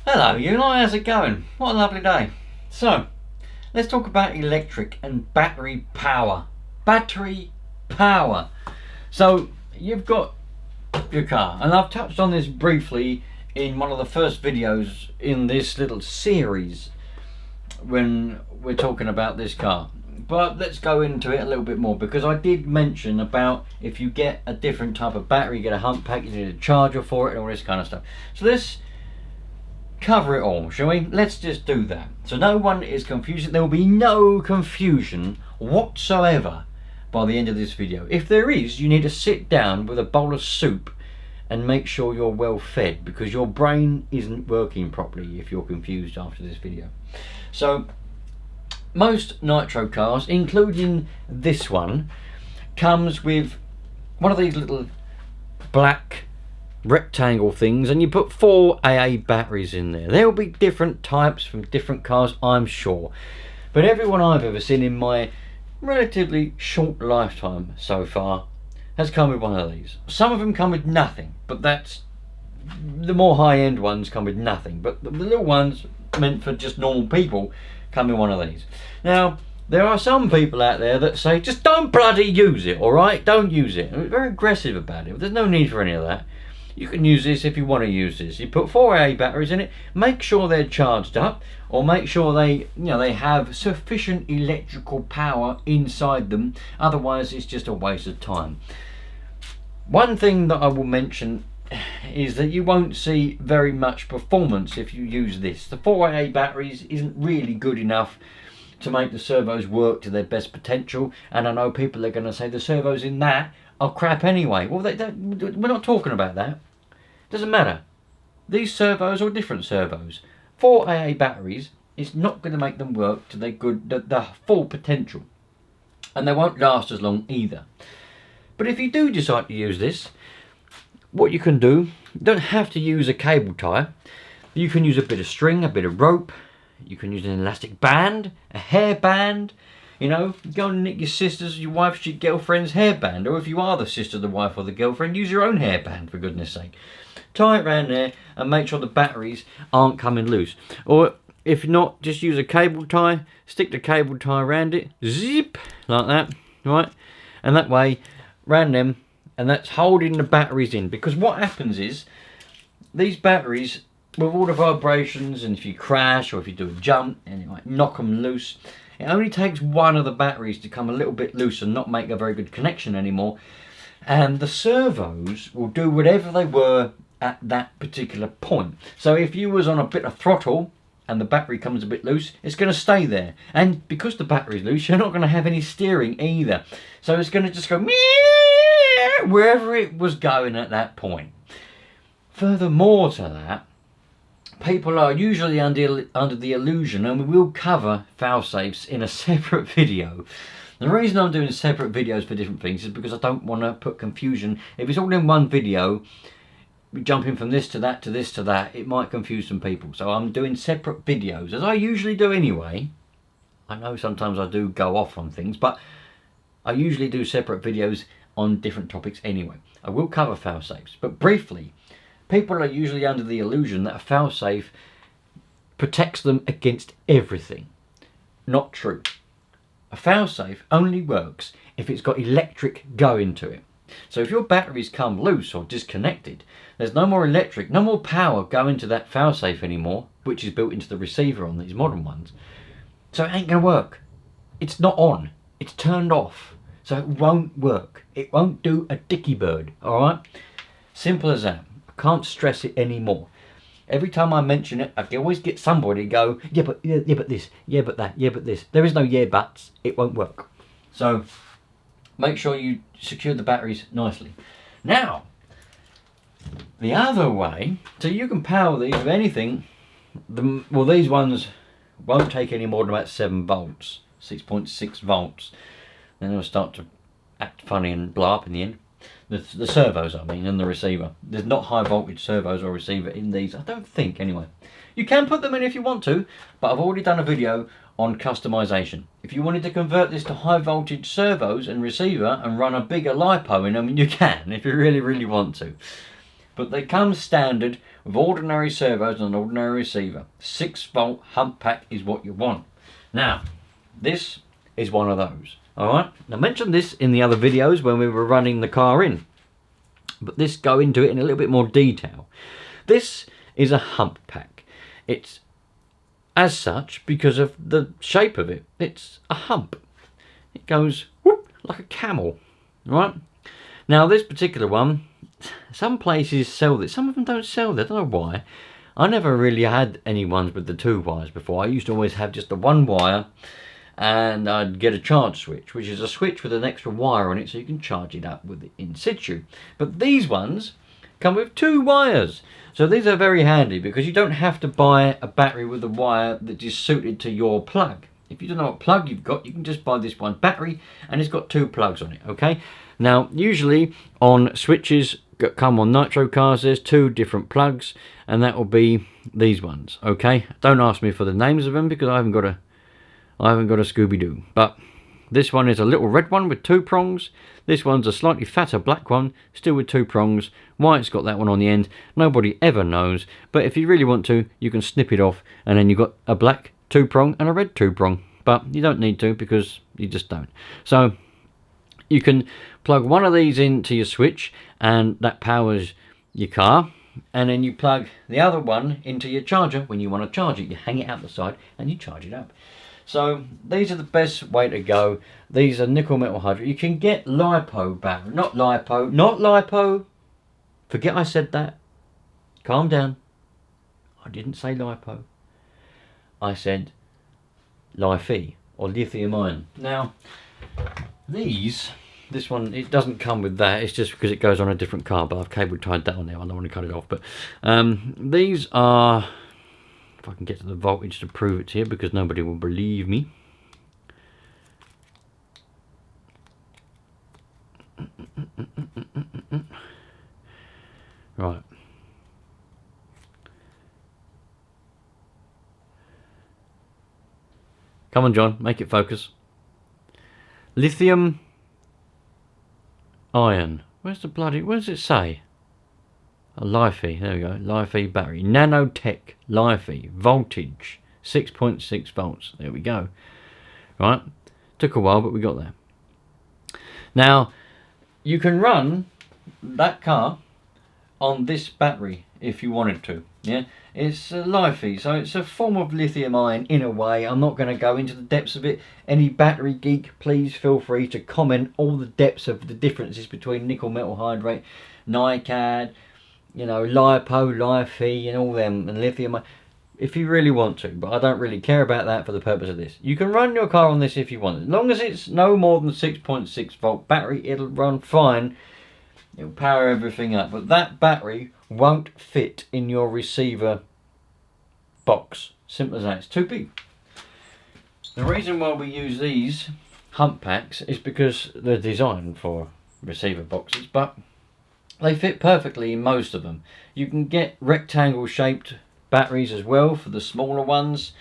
Hello, you and I, how's it going? What a lovely day. So, let's talk about electric and battery power. Battery power. So, you've got your car, and I've touched on this briefly in one of the first videos in this little series when we're talking about this car. But let's go into it a little bit more, because I did mention about if you get a different type of battery, you get a hump pack, you need a charger for it, and all this kind of stuff. So let's cover it all, shall we? Let's just do that. So no one is confused. There will be no confusion whatsoever by the end of this video. If there is, you need to sit down with a bowl of soup and make sure you're well fed, because your brain isn't working properly if you're confused after this video. So most Nitro cars, including this one, comes with one of these little black rectangle things, and you put 4 AA batteries in there. There will be different types from different cars, I'm sure, but everyone I've ever seen in my relatively short lifetime so far has come with one of these. Some of them come with nothing, but that's the more high-end ones come with nothing, but the little ones meant for just normal people come with one of these. Now there are some people out there that say just don't bloody use it, alright? Don't use it. And they're very aggressive about it. There's no need for any of that. You can use this if you want to use this. You put 4 AA batteries in it, make sure they're charged up, or make sure they have sufficient electrical power inside them, otherwise it's just a waste of time. One thing that I will mention is that you won't see very much performance if you use this. The 4 AA batteries isn't really good enough to make the servos work to their best potential, and I know people are going to say the servos in that are crap anyway. Well, we're not talking about that. Doesn't matter. These servos are different servos. 4 AA batteries is not going to make them work to their the full potential, and they won't last as long either. But if you do decide to use this, what you can do, you don't have to use a cable tie. You can use a bit of string, a bit of rope. You can use an elastic band, a hair band. You know, go and nick your sister's, your wife's, your girlfriend's hairband, or if you are the sister, the wife, or the girlfriend, use your own hairband, for goodness sake. Tie it around there and make sure the batteries aren't coming loose. Or if not, just use a cable tie, stick the cable tie around it, zip, like that, right? And that way, round them, and that's holding the batteries in. Because what happens is, these batteries, with all the vibrations, and if you crash, or if you do a jump, and it might knock them loose, it only takes one of the batteries to come a little bit loose and not make a very good connection anymore, and the servos will do whatever they were at that particular point. So if you was on a bit of throttle and the battery comes a bit loose, it's going to stay there, and because the battery's loose, you're not going to have any steering either, so it's going to just go wherever it was going at that point. Furthermore to that, people are usually under the illusion, and we will cover fail-safes in a separate video. The reason I'm doing separate videos for different things is because I don't want to put confusion. If it's all in one video, jumping from this to that to this to that, it might confuse some people. So I'm doing separate videos, as I usually do anyway. I know sometimes I do go off on things, but I usually do separate videos on different topics anyway. I will cover fail-safes, but briefly, people are usually under the illusion that a fail-safe protects them against everything. Not true. A fail-safe only works if it's got electric going to it. So if your batteries come loose or disconnected, there's no more electric, no more power going to that fail-safe anymore, which is built into the receiver on these modern ones. So it ain't going to work. It's not on. It's turned off. So it won't work. It won't do a dicky bird. Alright? Simple as that. I can't stress it anymore. Every time I mention it, I can always get somebody to go, yeah but this, yeah but that, yeah but this. There is no yeah buts. It won't work. So make sure you secure the batteries nicely. Now, the other way, so you can power these with anything. Well, these ones won't take any more than about 7 volts, 6.6 volts. Then they'll start to act funny and blow up in the end. The servos, I mean, and the receiver. There's not high voltage servos or receiver in these, I don't think, anyway. You can put them in if you want to, but I've already done a video on customization. If you wanted to convert this to high voltage servos and receiver and run a bigger LiPo in them, you can, if you really, really want to. but they come standard with ordinary servos and an ordinary receiver. 6-volt hump pack is what you want. Now, this is one of those. Alright, I mentioned this in the other videos when we were running the car in, but this go into it in a little bit more detail. This is a hump pack. It's as such because of the shape of it. It's a hump. It goes whoop, like a camel. Right? Now this particular one, some places sell this. Some of them don't sell that. I don't know why. I never really had any ones with the 2 wires before. I used to always have just the 1 wire, and I'd get a charge switch, which is a switch with an extra wire on it so you can charge it up with it in situ. But these ones come with 2 wires. So these are very handy because you don't have to buy a battery with a wire that is suited to your plug. If you don't know what plug you've got, you can just buy this one battery and it's got 2 plugs on it, okay? Now, usually on switches that come on Nitro cars, there's 2 different plugs, and that will be these ones, okay? Don't ask me for the names of them because I haven't got a Scooby-Doo. But this one is a little red one with 2 prongs. This one's a slightly fatter black one, still with 2 prongs. Why it's got that one on the end, nobody ever knows. But if you really want to, you can snip it off, and then you've got a black 2-prong and a red 2-prong. But you don't need to because you just don't. So you can plug one of these into your switch, and that powers your car. And then you plug the other one into your charger when you want to charge it. You hang it out the side and you charge it up. So these are the best way to go. These are nickel metal hydride. You can get LiPo battery, not LiPo. Forget I said that. Calm down. I didn't say LiPo. I said Li-Fi or lithium ion. Now, this one, it doesn't come with that. It's just because it goes on a different car, but I've cable tied that on there. I don't want to cut it off. But these are, if I can get to the voltage to prove it to you, because nobody will believe me. Right. Come on, John, make it focus. Lithium ion. Where's does it say? A Li-Fi, there we go. Li-Fi battery. Nanotech Li-Fi. Voltage 6.6 volts. There we go. Right. Took a while, but we got there. Now, you can run that car on this battery if you wanted to. Yeah, it's a Li-Fi, so it's a form of lithium ion in a way. I'm not going to go into the depths of it. Any battery geek, please feel free to comment all the depths of the differences between nickel metal hydrate, NiCad, you know, LiPo, Li-Fi, and all them, and lithium, if you really want to. But I don't really care about that for the purpose of this. You can run your car on this if you want. As long as it's no more than 6.6 volt battery, it'll run fine. It'll power everything up. But that battery won't fit in your receiver box. Simple as that. It's too big. The reason why we use these hump packs is because they're designed for receiver boxes, but they fit perfectly in most of them. You can get rectangle shaped batteries as well for the smaller ones,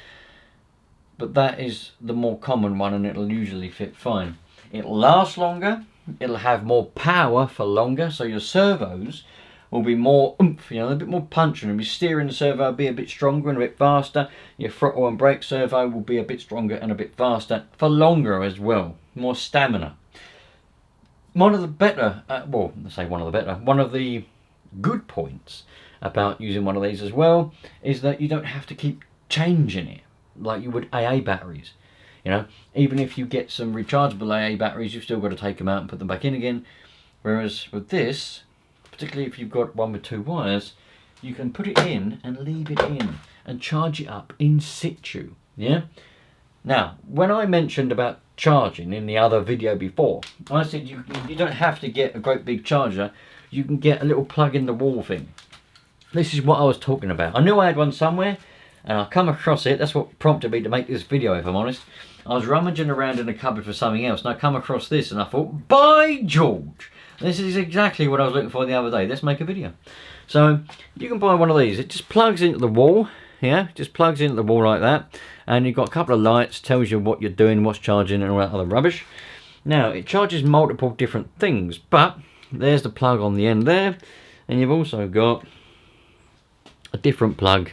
but that is the more common one and it'll usually fit fine. It'll last longer, it'll have more power for longer, so your servos will be more oomph, you know, a bit more punch in them. Your steering servo will be a bit stronger and a bit faster. Your throttle and brake servo will be a bit stronger and a bit faster for longer as well. More stamina. One of the better, one of the good points about using one of these as well is that you don't have to keep changing it like you would AA batteries. You know, even if you get some rechargeable AA batteries, you've still got to take them out and put them back in again. Whereas with this, particularly if you've got one with 2 wires, you can put it in and leave it in and charge it up in situ. Yeah. Now, when I mentioned about charging in the other video before, I said you don't have to get a great big charger. You can get a little plug in the wall thing. This is what I was talking about. I knew I had one somewhere, and I come across it. That's what prompted me to make this video, if I'm honest. I was rummaging around in a cupboard for something else, and I come across this, and I thought, by George, this is exactly what I was looking for the other day. Let's make a video. So you can buy one of these. It just plugs into the wall. Yeah, just plugs into the wall like that, and you've got a couple of lights, tells you what you're doing, what's charging, and all that other rubbish. Now it charges multiple different things, but there's the plug on the end there, and you've also got a different plug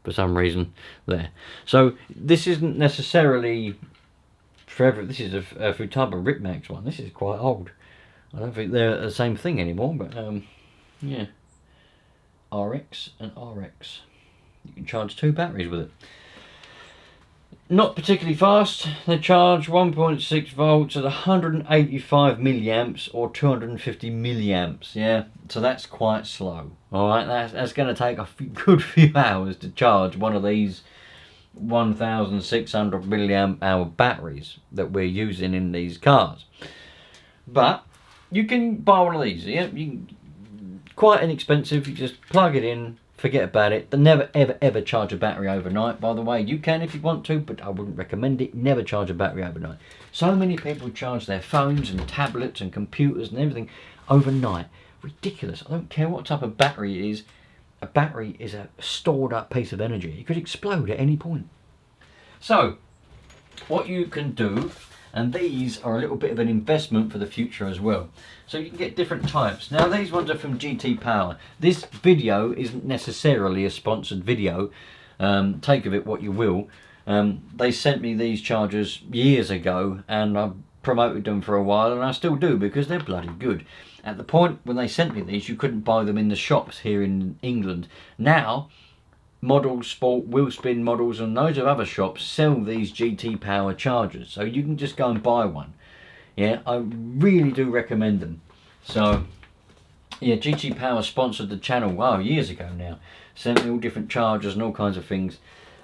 for some reason there. So this isn't necessarily forever. This is a Futaba Ripmax one. This is quite old. I don't think they're the same thing anymore, but yeah. RX and RX. You can charge 2 batteries with it. Not particularly fast. They charge 1.6 volts at 185 milliamps or 250 milliamps. Yeah, so that's quite slow. All right, that's going to take a good few hours to charge one of these 1,600 milliamp hour batteries that we're using in these cars. But you can buy one of these. Yeah, quite inexpensive. You just plug it in. Forget about it. They never ever charge a battery overnight, by the way. You can if you want to, but I wouldn't recommend it. Never charge a battery overnight. So many people charge their phones and tablets and computers and everything overnight. Ridiculous. I don't care what type of battery it is. A battery is a stored up piece of energy. It could explode at any point. So what you can do, and these are a little bit of an investment for the future as well. So you can get different types. Now these ones are from GT Power. This video isn't necessarily a sponsored video. Take of it what you will. They sent me these chargers years ago and I promoted them for a while, and I still do because they're bloody good. At the point when they sent me these, you couldn't buy them in the shops here in England. Now Models, Sport, Wheelspin Models and loads of other shops sell these GT Power chargers, so you can just go and buy one. Yeah, I really do recommend them. So yeah, GT Power sponsored the channel, wow, years ago now. Sent me all different chargers and all kinds of things,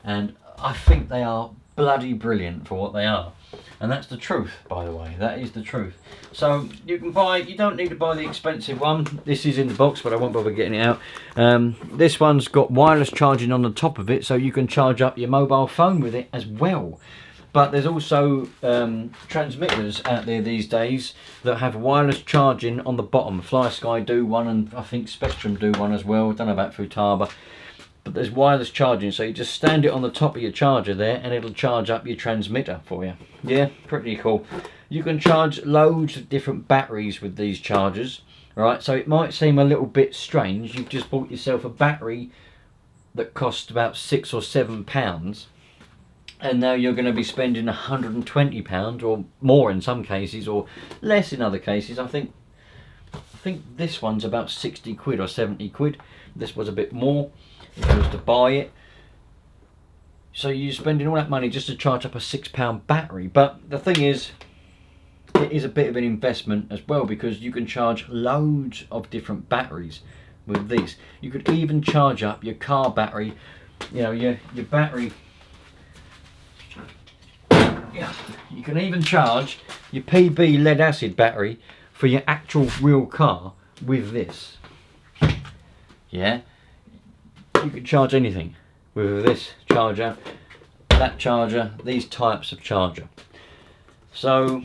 and I think they are bloody brilliant for what they are. And that's the truth, by the way. That is the truth. So you can buy, you don't need to buy the expensive one. This is in the box, but I won't bother getting it out. This one's got wireless charging on the top of it, so you can charge up your mobile phone with it as well. But there's also transmitters out there these days that have wireless charging on the bottom. FlySky do one, and I think Spectrum do one as well. I don't know about Futaba. But there's wireless charging, so you just stand it on the top of your charger there and it'll charge up your transmitter for you. Yeah, pretty cool. You can charge loads of different batteries with these chargers. Right, so it might seem a little bit strange. You've just bought yourself a battery that cost about £6 or £7, and now you're going to be spending £120 or more in some cases, or less in other cases. I think this one's about 60 quid or 70 quid. This was a bit more if you was to buy it. So you're spending all that money just to charge up a £6 battery. But the thing is, it is a bit of an investment as well, because you can charge loads of different batteries with this. You could even charge up your car battery, you know, your battery. Yeah, you can even charge your PB lead acid battery for your actual real car with this. Yeah, you could charge anything with this charger, that charger, these types of charger. So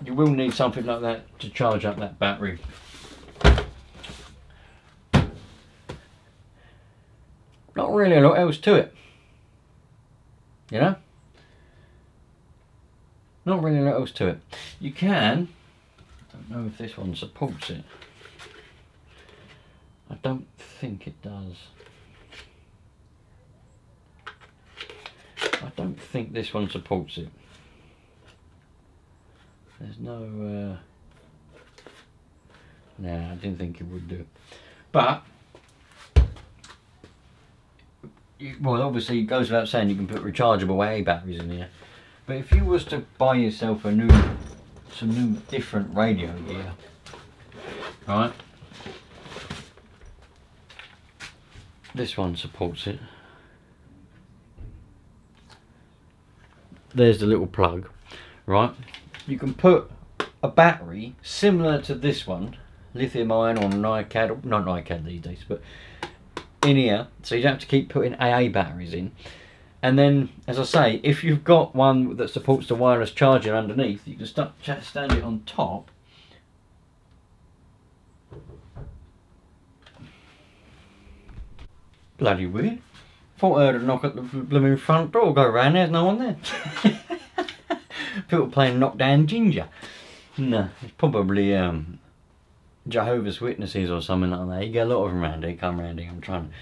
you will need something like that to charge up that battery. Not really a lot else to it, you know. Not really a lot else to it. You can, I don't know if this one supports it. I don't think it does. I don't think this one supports it. There's no nah, I didn't think it would do. But well, obviously it goes without saying you can put rechargeable AA batteries in here. But if you was to buy yourself some new different radio gear, right? This one supports it. There's the little plug, right? You can put a battery similar to this one, lithium ion or NiCad, not NiCad these days, but in here, so you don't have to keep putting AA batteries in. And then, as I say, if you've got one that supports the wireless charging underneath, you can stand it on top. Bloody weird. Thought I heard a knock at the blooming front door. Go around, there's no one there. People playing knockdown ginger. No, it's probably Jehovah's Witnesses or something like that. You get a lot of them around here. Come around here. I'm trying to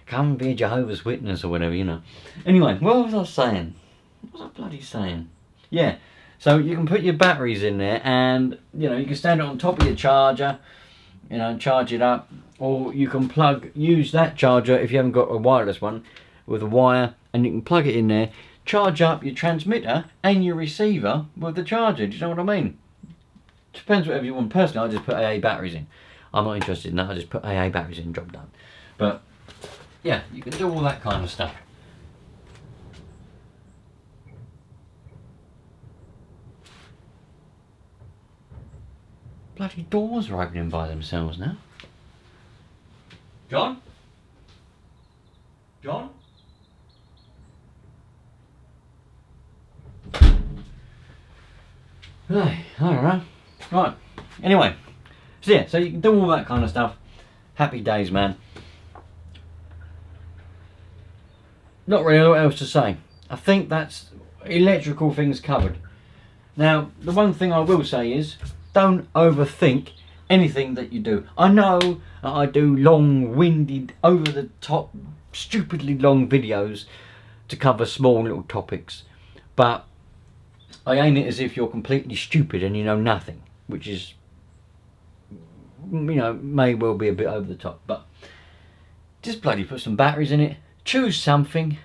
come and be a Jehovah's Witness or whatever, you know. Anyway, what was I saying? What was I bloody saying? Yeah. So you can put your batteries in there, and you know you can stand it on top of your charger, you know, charge it up, or you can use that charger if you haven't got a wireless one with a wire, and you can plug it in there, charge up your transmitter and your receiver with the charger. Do you know what I mean? Depends whatever you want. Personally, I just put AA batteries in. I'm not interested in that. I just put AA batteries in, job done. But yeah, you can do all that kind of stuff. Bloody doors are opening by themselves now. John? John? Hey, alright. Right. Anyway. So yeah, so you can do all that kind of stuff. Happy days, man. Not really a lot else to say. I think that's electrical things covered. Now, the one thing I will say is, don't overthink anything that you do. I know that I do long-winded, over-the-top, stupidly long videos to cover small little topics, but I aim it as if you're completely stupid and you know nothing, which is, you know, may well be a bit over the top, but just bloody put some batteries in it, choose something,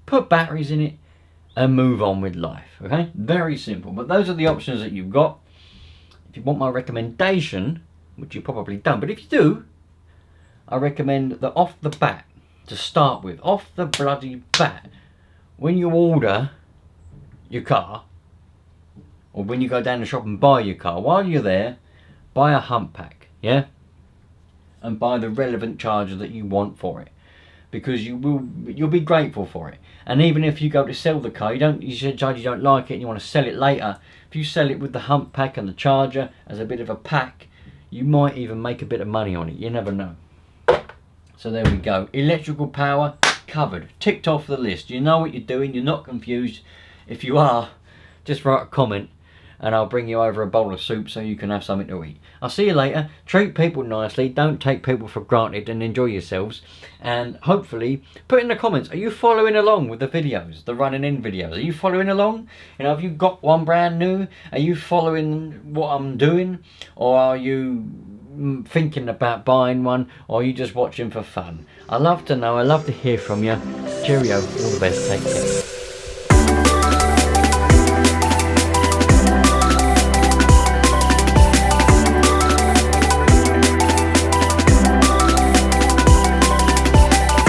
put batteries in it, and move on with life, okay? Very simple, but those are the options that you've got. If you want my recommendation, which you probably don't, but if you do, I recommend that off the bat, to start with, off the bloody bat, when you order your car, or when you go down the shop and buy your car, while you're there, buy a hump pack, yeah? And buy the relevant charger that you want for it. Because you'll be grateful for it. And even if you go to sell the car, you don't like it and you want to sell it later, if you sell it with the hump pack and the charger as a bit of a pack, you might even make a bit of money on it. You never know. So there we go. Electrical power covered. Ticked off the list. You know what you're doing. You're not confused. If you are, just write a comment and I'll bring you over a bowl of soup so you can have something to eat. I'll see you later. Treat people nicely. Don't take people for granted and enjoy yourselves. And hopefully, put in the comments, are you following along with the videos, the running in videos? Are you following along? You know, have you got one brand new? Are you following what I'm doing? Or are you thinking about buying one? Or are you just watching for fun? I love to know. I love to hear from you. Cheerio. All the best. Take care.